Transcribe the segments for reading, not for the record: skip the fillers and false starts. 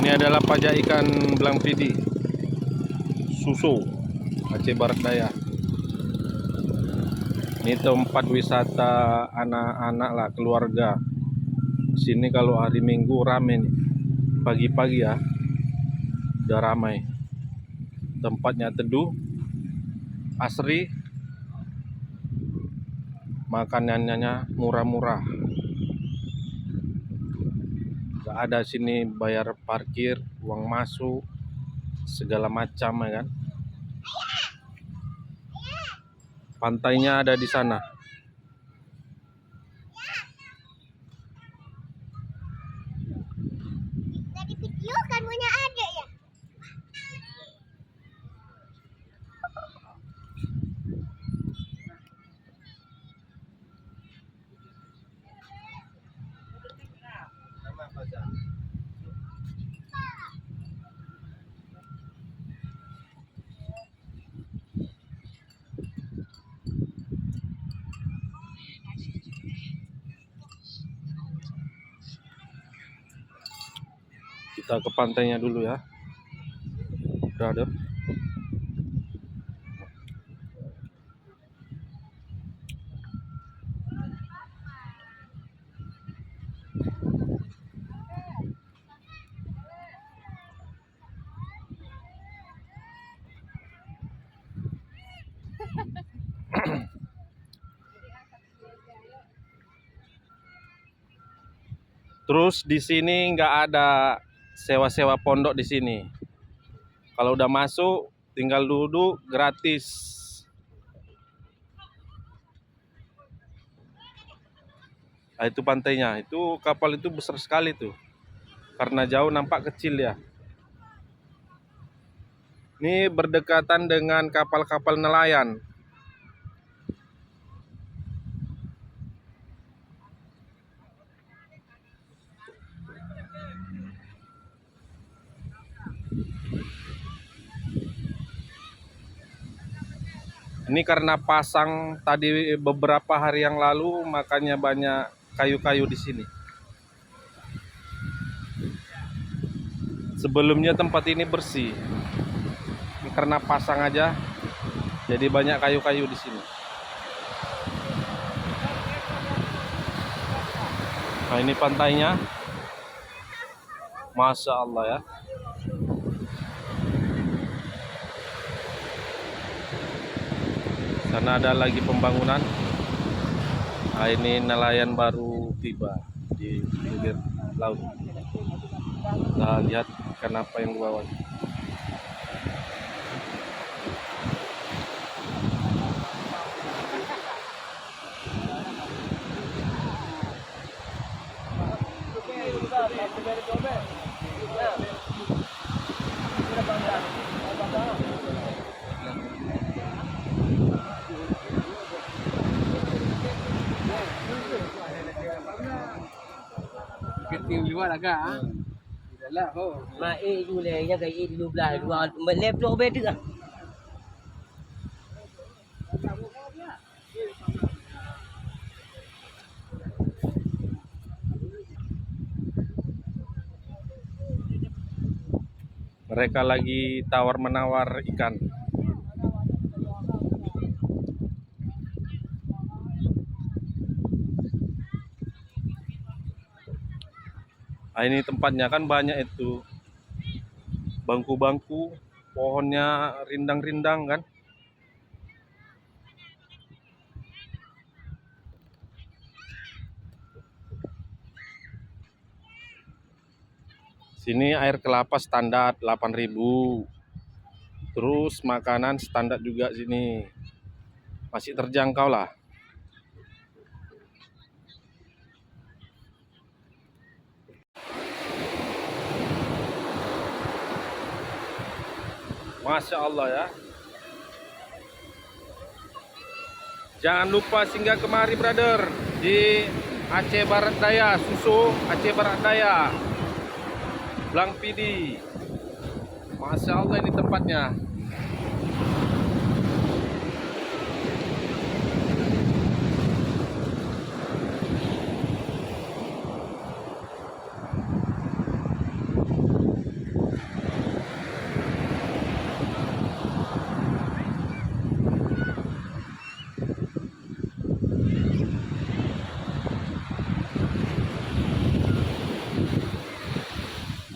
Ini adalah pajak ikan belang pidi Suso, Aceh Barat Daya. Ini tempat wisata anak-anak lah, keluarga. Sini kalau hari Minggu rame nih. Pagi-pagi ya, udah ramai. Tempatnya teduh, asri, makanannya murah-murah. Gak ada sini bayar parkir, uang masuk, segala macam ya kan. Pantainya ada di sana. Tadi video kan punya adik ya. Kita ke pantainya dulu ya, brother. Terus di sini nggak ada sewa-sewa pondok di sini. Kalau udah masuk, tinggal duduk gratis. Nah, itu pantainya. Itu kapal itu besar sekali tuh. Karena jauh nampak kecil ya. Ini berdekatan dengan kapal-kapal nelayan. Ini karena pasang tadi beberapa hari yang lalu, makanya banyak kayu-kayu di sini. Sebelumnya tempat ini bersih. Ini karena pasang aja, jadi banyak kayu-kayu di sini. Nah, ini pantainya. Masya Allah ya. Sana ada lagi pembangunan. Nah, ini nelayan baru tiba di pinggir laut. Kita lihat kenapa yang bawah. Keting luar agak. Iyalah, oh. Mak tu le yang kai 12 dua laptop beda ah. Mereka lagi tawar-menawar ikan. Nah, ini tempatnya kan banyak itu bangku-bangku, pohonnya rindang-rindang kan. Sini air kelapa standar 8.000. Terus makanan standar juga sini. Masih terjangkau lah. Masya Allah ya. Jangan lupa singgah kemari brother, di Aceh Barat Daya, Suso, Aceh Barat Daya, Belang Pidi. Masya Allah ini tempatnya.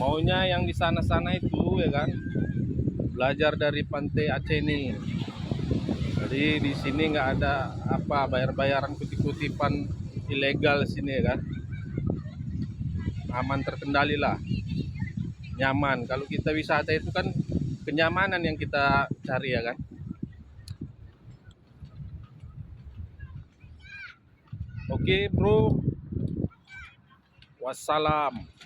Maunya yang di sana-sana itu ya kan, belajar dari pantai Aceh ini. Jadi di sini nggak ada apa bayar-bayaran kutip-kutipan ilegal sini ya kan. Aman terkendali lah, nyaman. Kalau kita wisata itu kan kenyamanan yang kita cari ya kan. Oke bro, wassalam.